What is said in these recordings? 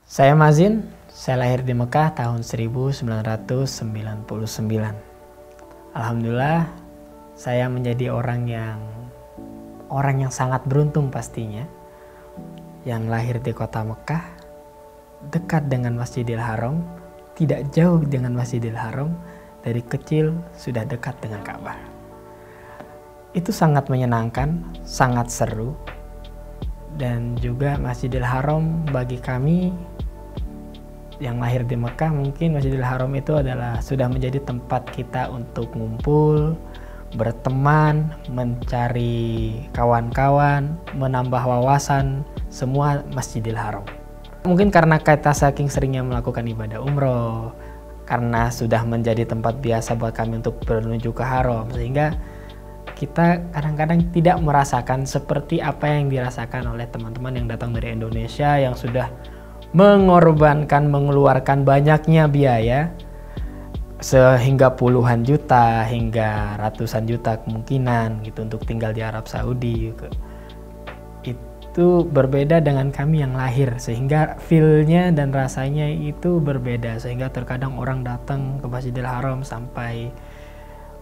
Saya Mazin, saya lahir di Mekah tahun 1999. Alhamdulillah, saya menjadi orang yang sangat beruntung pastinya, yang lahir di kota Mekah, dekat dengan Masjidil Haram, tidak jauh dengan Masjidil Haram, dari kecil sudah dekat dengan Ka'bah. Itu sangat menyenangkan, sangat seru, dan juga Masjidil Haram bagi kami yang lahir di Mekah, mungkin Masjidil Haram itu adalah sudah menjadi tempat kita untuk ngumpul, berteman, mencari kawan-kawan, menambah wawasan, semua Masjidil Haram. Mungkin karena kita saking seringnya melakukan ibadah umroh, karena sudah menjadi tempat biasa buat kami untuk menuju ke haram, sehingga kita kadang-kadang tidak merasakan seperti apa yang dirasakan oleh teman-teman yang datang dari Indonesia yang sudah mengorbankan, mengeluarkan banyaknya biaya sehingga puluhan juta hingga ratusan juta kemungkinan gitu untuk tinggal di Arab Saudi. Itu berbeda dengan kami yang lahir, sehingga feel-nya dan rasanya itu berbeda, sehingga terkadang orang datang ke Masjidil Haram sampai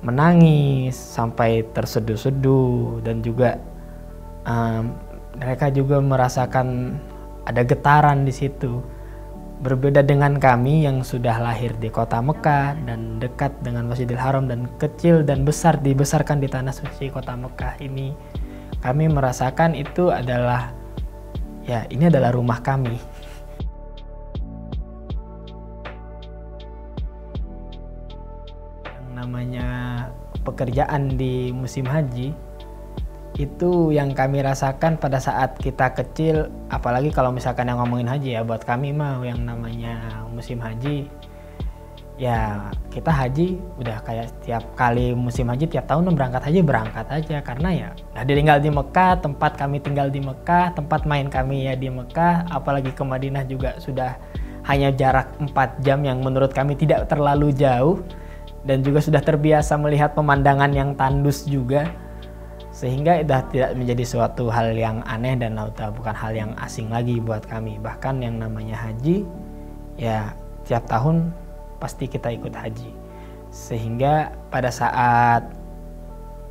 menangis, sampai terseduh-seduh, dan juga mereka juga merasakan ada getaran di situ. Berbeda dengan kami yang sudah lahir di kota Mekah dan dekat dengan Masjidil Haram dan kecil dan besar dibesarkan di tanah suci kota Mekah ini, kami merasakan itu adalah ini adalah rumah kami. Yang namanya pekerjaan di musim haji itu yang kami rasakan pada saat kita kecil, apalagi kalau misalkan yang ngomongin haji ya, buat kami mah yang namanya musim haji ya, kita haji udah kayak tiap kali musim haji, tiap tahun berangkat aja, karena ya tinggal di Mekah, tempat kami tinggal di Mekah, tempat main kami ya di Mekah, apalagi ke Madinah juga sudah hanya jarak 4 jam yang menurut kami tidak terlalu jauh, dan juga sudah terbiasa melihat pemandangan yang tandus juga, sehingga sudah tidak menjadi suatu hal yang aneh dan bukan hal yang asing lagi buat kami. Bahkan yang namanya haji ya tiap tahun pasti kita ikut haji, sehingga pada saat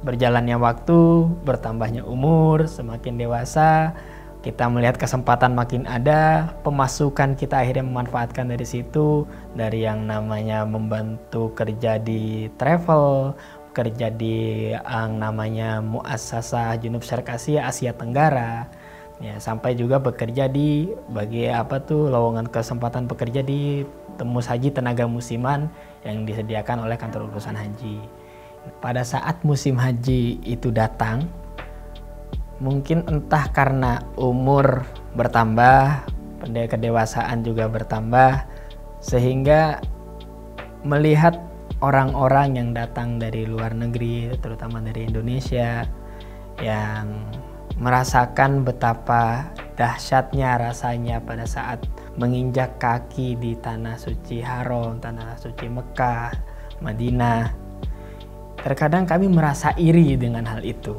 berjalannya waktu, bertambahnya umur, semakin dewasa, kita melihat kesempatan makin ada, pemasukan kita akhirnya memanfaatkan dari situ, dari yang namanya membantu kerja di travel, kerja di yang namanya Muassasah Junub Syarq Asia Tenggara, ya, sampai juga bekerja di lowongan kesempatan bekerja di Temus Haji Tenaga Musiman yang disediakan oleh kantor urusan haji. Pada saat musim haji itu datang, mungkin entah karena umur bertambah, kedewasaan juga bertambah, sehingga melihat orang-orang yang datang dari luar negeri, terutama dari Indonesia, yang merasakan betapa dahsyatnya rasanya pada saat menginjak kaki di tanah suci Haram, tanah suci Mekah, Madinah. Terkadang kami merasa iri dengan hal itu.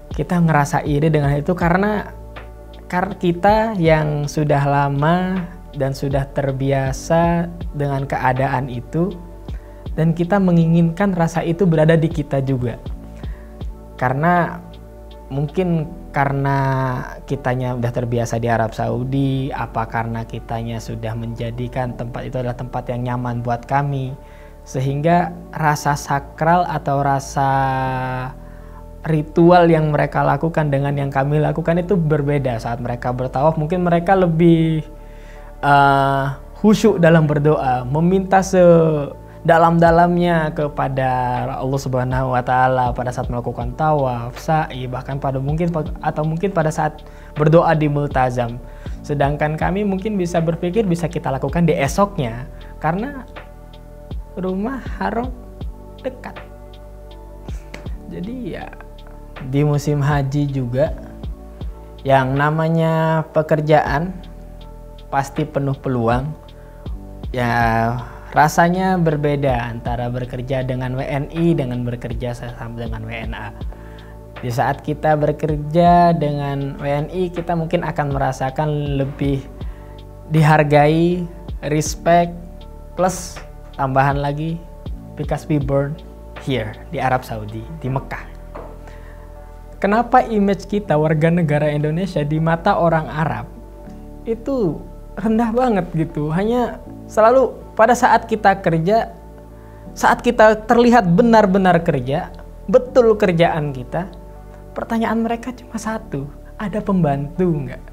Kita ngerasa iri dengan hal itu karena kita yang sudah lama dan sudah terbiasa dengan keadaan itu, dan kita menginginkan rasa itu berada di kita juga. Karena mungkin karena kitanya udah terbiasa di Arab Saudi, apa karena kitanya sudah menjadikan tempat itu adalah tempat yang nyaman buat kami, sehingga rasa sakral atau rasa ritual yang mereka lakukan dengan yang kami lakukan itu berbeda. Saat mereka bertawaf mungkin mereka lebih khusyuk dalam berdoa, meminta dalam-dalamnya kepada Allah Subhanahu wa taala pada saat melakukan tawaf, sa'i, bahkan mungkin pada saat berdoa di multazam. Sedangkan kami mungkin bisa berpikir bisa kita lakukan di esoknya karena rumah haram dekat. Jadi ya di musim haji juga yang namanya pekerjaan pasti penuh peluang. Ya rasanya berbeda antara bekerja dengan WNI dengan bekerja sama dengan WNA. Di saat kita bekerja dengan WNI, kita mungkin akan merasakan lebih dihargai, respect, plus tambahan lagi because we born here di Arab Saudi, di Mekah. Kenapa image kita warga negara Indonesia di mata orang Arab itu rendah banget gitu? Hanya selalu pada saat kita kerja, saat kita terlihat benar-benar kerja, betul kerjaan kita, pertanyaan mereka cuma satu, ada pembantu nggak?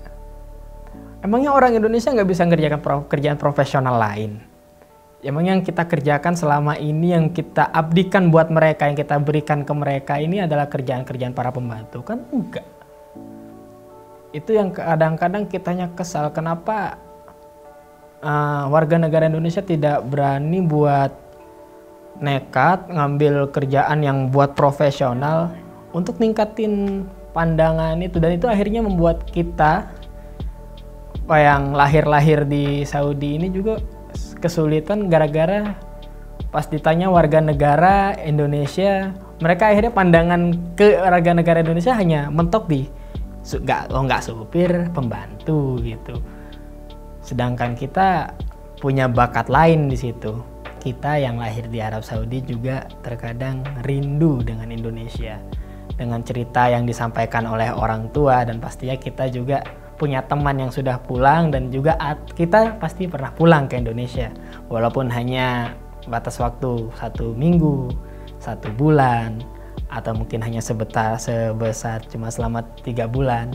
Emangnya orang Indonesia nggak bisa ngerjakan kerjaan profesional lain? Emang yang kita kerjakan selama ini, yang kita abdikan buat mereka, yang kita berikan ke mereka ini adalah kerjaan-kerjaan para pembantu? Kan enggak. Itu yang kadang-kadang kitanya kesal, kenapa warga negara Indonesia tidak berani buat nekat ngambil kerjaan yang buat profesional untuk ningkatin pandangan itu. Dan itu akhirnya membuat kita yang lahir-lahir di Saudi ini juga kesulitan gara-gara pas ditanya warga negara Indonesia, mereka akhirnya pandangan ke warga negara Indonesia hanya mentok di nggak supir, pembantu gitu. Sedangkan kita punya bakat lain di situ. Kita yang lahir di Arab Saudi juga terkadang rindu dengan Indonesia, dengan cerita yang disampaikan oleh orang tua, dan pastinya kita juga punya teman yang sudah pulang, dan juga kita pasti pernah pulang ke Indonesia walaupun hanya batas waktu 1 minggu, 1 bulan, atau mungkin hanya sebesar cuma selama 3 bulan.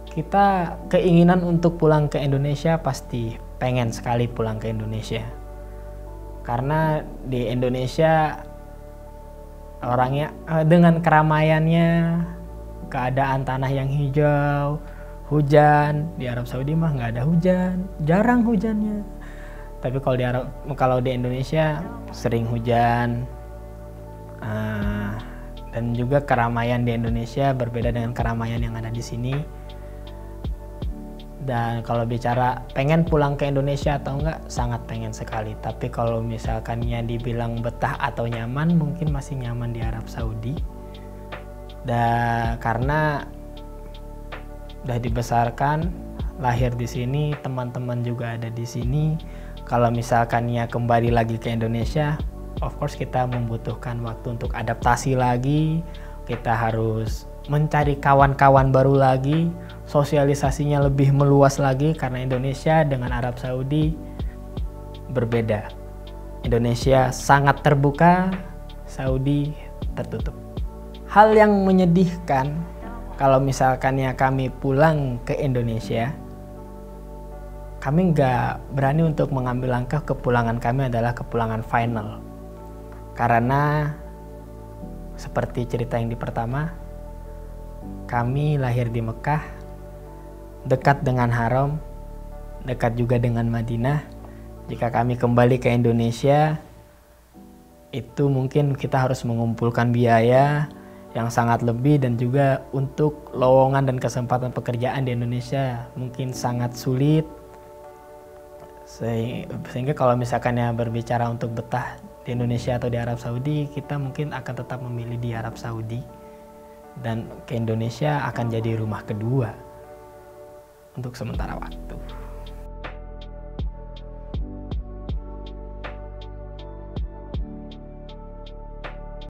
Kita keinginan untuk pulang ke Indonesia, pasti pengen sekali pulang ke Indonesia, karena di Indonesia orangnya dengan keramaiannya, keadaan tanah yang hijau, hujan. Di Arab Saudi mah nggak ada hujan, jarang hujannya. Tapi kalau di Indonesia sering hujan. Dan juga keramaian di Indonesia berbeda dengan keramaian yang ada di sini. Dan kalau bicara pengen pulang ke Indonesia atau enggak, sangat pengen sekali. Tapi kalau misalkannya dibilang betah atau nyaman, mungkin masih nyaman di Arab Saudi. Karena udah dibesarkan, lahir di sini, teman-teman juga ada di sini. Kalau misalkannya kembali lagi ke Indonesia, of course kita membutuhkan waktu untuk adaptasi lagi. Kita harus mencari kawan-kawan baru lagi, sosialisasinya lebih meluas lagi, karena Indonesia dengan Arab Saudi berbeda. Indonesia sangat terbuka, Saudi tertutup. Hal yang menyedihkan kalau misalkannya kami pulang ke Indonesia, kami nggak berani untuk mengambil langkah kepulangan kami adalah kepulangan final. Karena seperti cerita yang di pertama, kami lahir di Mekah, dekat dengan Haram, dekat juga dengan Madinah. Jika kami kembali ke Indonesia, itu mungkin kita harus mengumpulkan biaya yang sangat lebih, dan juga untuk lowongan dan kesempatan pekerjaan di Indonesia mungkin sangat sulit. Sehingga kalau misalkannya berbicara untuk betah di Indonesia atau di Arab Saudi, kita mungkin akan tetap memilih di Arab Saudi, dan ke Indonesia akan jadi rumah kedua untuk sementara waktu.